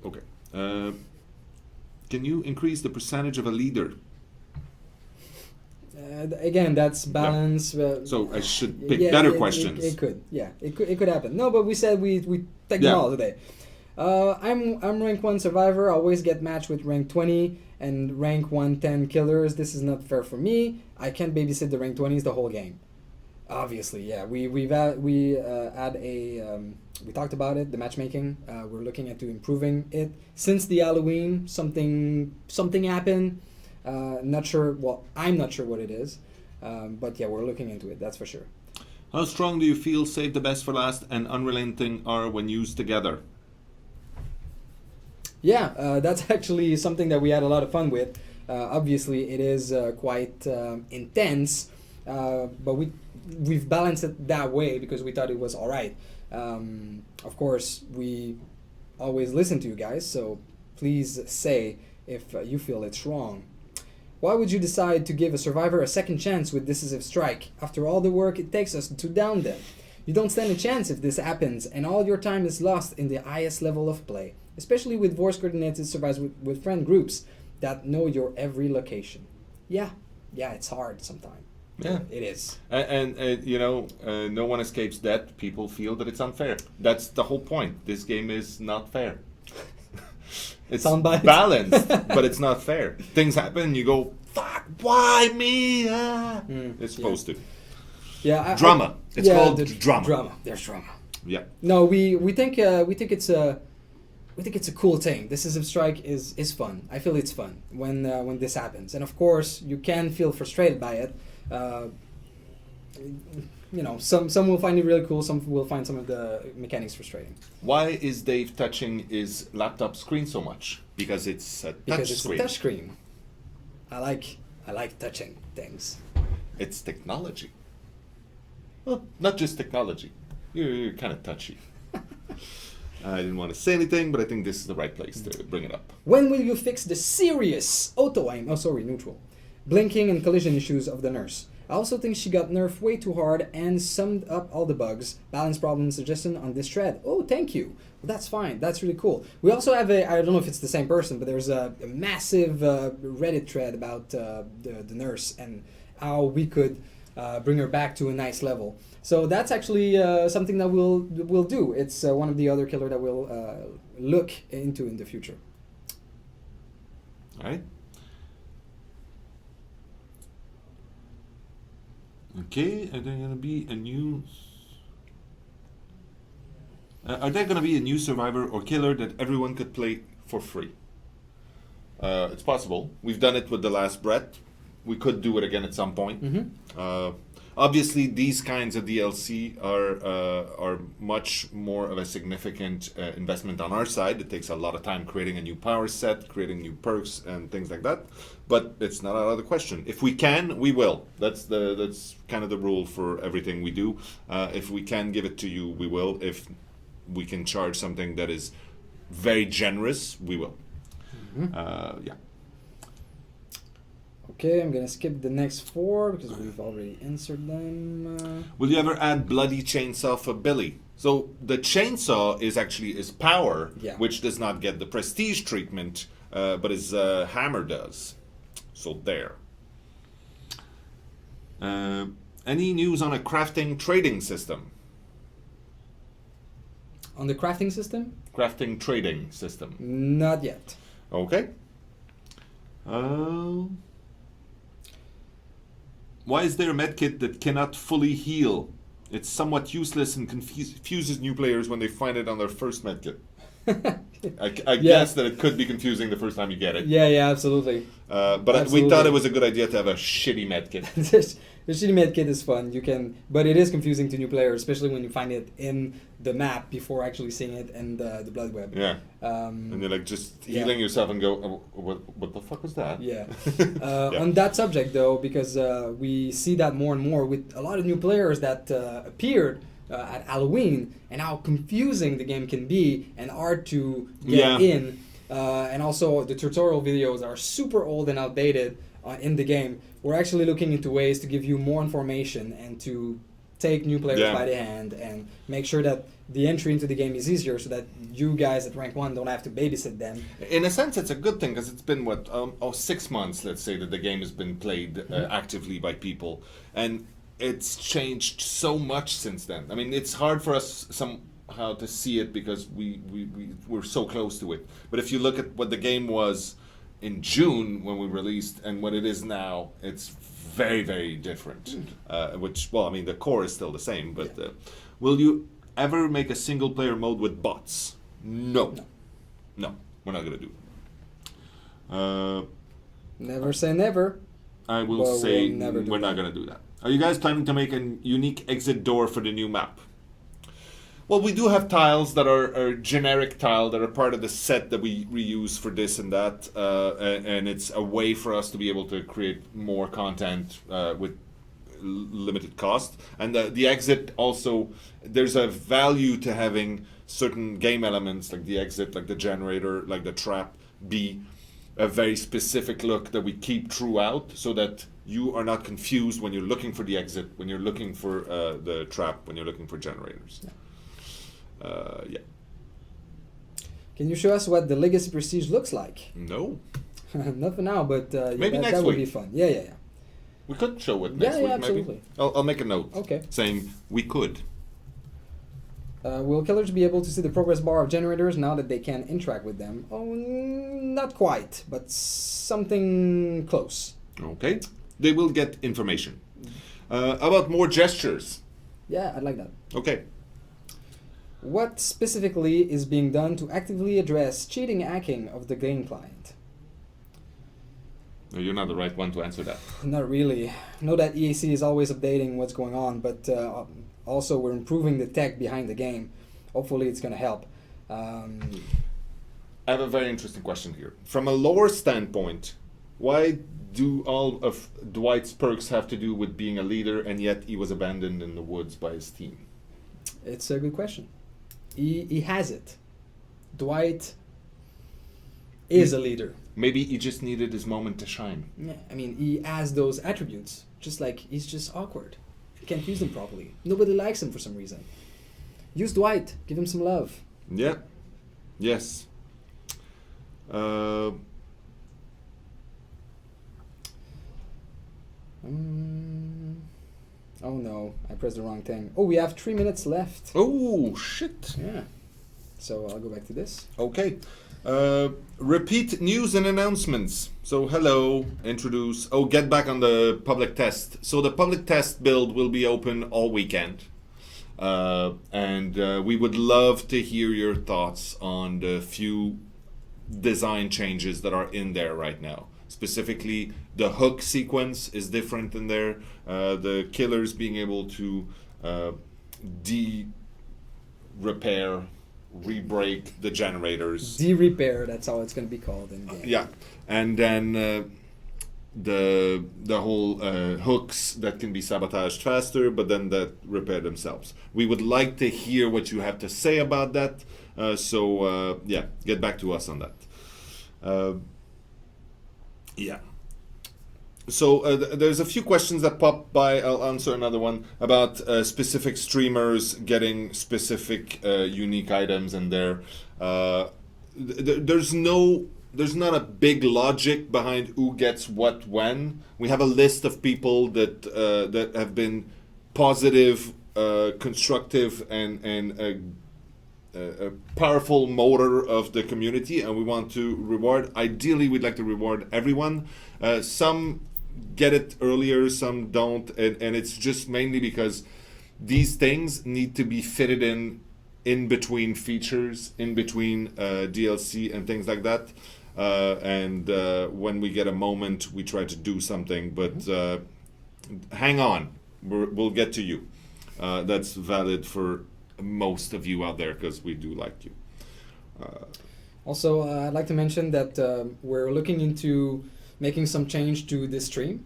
Okay. Can you increase the percentage of a leader? Again, that's balance. So I should pick better questions. It could, it could happen. No, but we said we take them all today. I'm rank 1 survivor. I always get matched with rank 20 and rank 110 killers. This is not fair for me. I can't babysit the rank 20s the whole game. Obviously, yeah. We talked about it, the matchmaking. We're looking into improving it. Since the Halloween, something happened. Not sure. Well, I'm not sure what it is, but yeah, we're looking into it. That's for sure. How strong do you feel Save the Best for Last and Unrelenting are when used together? Yeah, that's actually something that we had a lot of fun with. Obviously, it is quite intense, but we've balanced it that way because we thought it was all right. Of course, we always listen to you guys, so please say if you feel it's wrong. Why would you decide to give a survivor a second chance with Decisive Strike after all the work it takes us to down them? You don't stand a chance if this happens, and all your time is lost in the highest level of play, especially with voice-coordinated survives with friend groups that know your every location. Yeah, it's hard sometimes. Yeah, it is. And no one escapes that. People feel that it's unfair. That's the whole point. This game is not fair. It's balanced, but it's not fair. Things happen, you go, fuck, why me? It's supposed to. Yeah, drama. It's called drama. Drama. There's drama. Yeah. No, we think it's a cool thing. Decisive Strike is fun. I feel it's fun when this happens, and of course you can feel frustrated by it. some will find it really cool. Some will find some of the mechanics frustrating. Why is Dave touching his laptop screen so much? Because it's a touch screen. A touch screen. I like touching things. It's technology. Well, not just technology. You're kind of touchy. I didn't want to say anything, but I think this is the right place to bring it up. When will you fix the serious auto-aim, neutral, blinking and collision issues of the nurse? I also think she got nerfed way too hard and summed up all the bugs. Balance problem suggestion on this thread. Oh, thank you. Well, that's fine. That's really cool. We also have I don't know if it's the same person, but there's a massive Reddit thread about the nurse and how we could bring her back to a nice level. So that's actually something that we'll do. It's one of the other killer that we'll look into in the future. All right. Okay, are there going to be a new... are there going to be a new survivor or killer that everyone could play for free? It's possible. We've done it with The Last Breath. We could do it again at some point. Mm-hmm. Obviously, these kinds of DLC are much more of a significant investment on our side. It takes a lot of time creating a new power set, creating new perks, and things like that. But it's not out of the question. If we can, we will. That's kind of the rule for everything we do. If we can give it to you, we will. If we can charge something that is very generous, we will. Mm-hmm. Yeah. Okay, I'm gonna skip the next 4 because we've already answered them. Will you ever add bloody chainsaw for Billy? So the chainsaw is actually his power, which does not get the prestige treatment, but his hammer does. So there. Any news on a crafting trading system? On the crafting system? Crafting trading system. Not yet. Okay. Why is there a medkit that cannot fully heal? It's somewhat useless and confuses new players when they find it on their first medkit. I guess that it could be confusing the first time you get it. Yeah, absolutely. But absolutely. We thought it was a good idea to have a shitty medkit. The shitty medkit is fun. But it is confusing to new players, especially when you find it in the map before actually seeing it in the blood web. Yeah. And you're like just healing yourself and go, what the fuck was that? Yeah. On that subject though, because we see that more and more with a lot of new players that appeared at Halloween, and how confusing the game can be and hard to get in. And also the tutorial videos are super old and outdated in the game. We're actually looking into ways to give you more information and to take new players by the hand and make sure that the entry into the game is easier so that you guys at rank 1 don't have to babysit them. In a sense, it's a good thing because it's been, 6 months, let's say, that the game has been played actively by people. And it's changed so much since then. I mean, it's hard for us somehow to see it because we're so close to it. But if you look at what the game was in June when we released and what it is now, it's very, very different. The core is still the same. But will you ever make a single-player mode with bots? No, we're not going to do it. Never say never. I will say we're not going to do that. Are you guys planning to make a unique exit door for the new map? Well, we do have tiles that are generic tile that are part of the set that we reuse for this and that, and it's a way for us to be able to create more content with limited cost. And the exit also, there's a value to having certain game elements like the exit, like the generator, like the trap, be a very specific look that we keep throughout so that you are not confused when you're looking for the exit, when you're looking for the trap, when you're looking for generators. Can you show us what the Legacy Prestige looks like? No. Not for now, but maybe next that week would be fun. Yeah. We could show it next week, absolutely. maybe. I'll make a note. Okay. Saying we could. Will killers be able to see the progress bar of generators now that they can interact with them? Oh, not quite, but something close. Okay. They will get information. How about more gestures? Yeah, I'd like that. Okay. What specifically is being done to actively address cheating hacking of the game client? No, you're not the right one to answer that. Not really. I know that EAC is always updating what's going on, but also we're improving the tech behind the game. Hopefully it's going to help. I have a very interesting question here. From a lore standpoint, why do all of Dwight's perks have to do with being a leader, and yet he was abandoned in the woods by his team? It's a good question. He has it. Dwight is a leader. Maybe he just needed his moment to shine. Yeah, I mean, he has those attributes. Just like he's just awkward. You can't use them properly. Nobody likes him for some reason. Use Dwight. Give him some love. Yeah. Yes. Oh no, I pressed the wrong thing. Oh, we have 3 minutes left. Oh, shit. Yeah. So I'll go back to this. Okay. Repeat news and announcements. So hello, introduce. Oh, get back on the public test. So the public test build will be open all weekend. And we would love to hear your thoughts on the few design changes that are in there right now. Specifically, the hook sequence is different in there. The killers being able to repair, re-break the generators. De-repair, that's how it's going to be called in game. Yeah, and then the whole hooks that can be sabotaged faster, but then that repair themselves. We would like to hear what you have to say about that. So yeah, get back to us on that. Yeah. So there's a few questions that pop by. I'll answer another one about specific streamers getting specific unique items in there. There's not a big logic behind who gets what when. We have a list of people that have been positive, constructive, and a powerful motor of the community, and we want to reward. Ideally, we'd like to reward everyone. Some get it earlier, some don't, and it's just mainly because these things need to be fitted in between features, in between DLC and things like that. And when we get a moment, we try to do something, but hang on, we'll get to you. That's valid for most of you out there, because we do like you. Also, I'd like to mention that we're looking into making some change to this stream.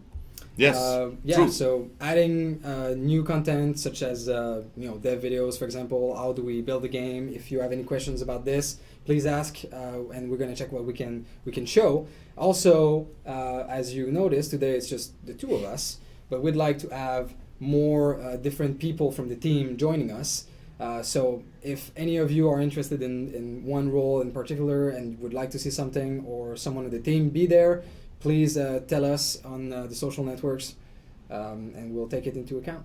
Yes. Yeah. True. So adding new content such as dev videos, for example. How do we build a game? If you have any questions about this, please ask, and we're gonna check what we can show. Also, as you noticed today, it's just the two of us, but we'd like to have more different people from the team joining us. So if any of you are interested in one role in particular and would like to see something, or someone of the team be there, please tell us on the social networks, and we'll take it into account.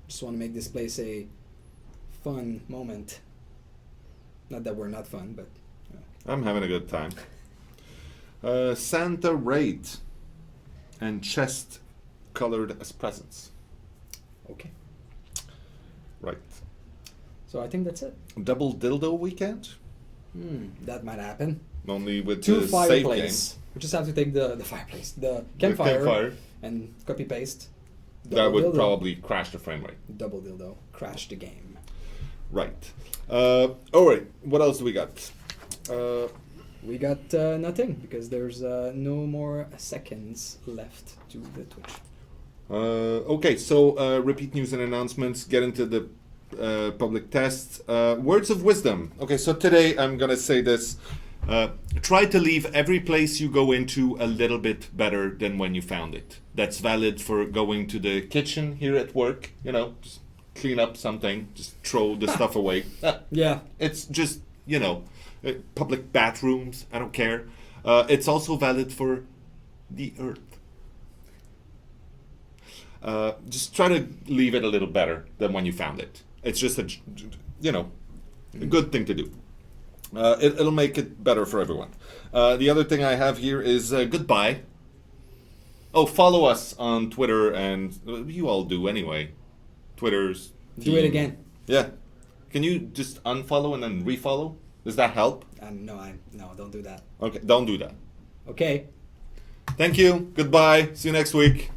Just want to make this place a fun moment. Not that we're not fun, but... I'm having a good time. Santa raid and chest colored as presents. Okay. Right. So I think that's it. Double dildo weekend? That might happen. Only with Two the save game. fireplace. We just have to take the fireplace, the campfire, and copy paste. That would dildo. probably crash the frame rate. Double dildo. Crash the game. Right. All right. What else do we got? We got nothing, because there's no more seconds left to the Twitch. Okay, so repeat news and announcements. Get into the public tests. Words of wisdom. Okay, so today I'm gonna say this. Try to leave every place you go into a little bit better than when you found it. That's valid for going to the kitchen here at work. Just clean up something, just throw the stuff away. Yeah. It's just, public bathrooms, I don't care. It's also valid for the earth. Just try to leave it a little better than when you found it. It's just a good thing to do. It'll make it better for everyone. The other thing I have here is goodbye. Oh, follow us on Twitter, and you all do anyway. Twitter's. Do it again. Yeah. Can you just unfollow and then refollow? Does that help? No, don't do that. Okay, don't do that. Okay. Thank you. Goodbye. See you next week.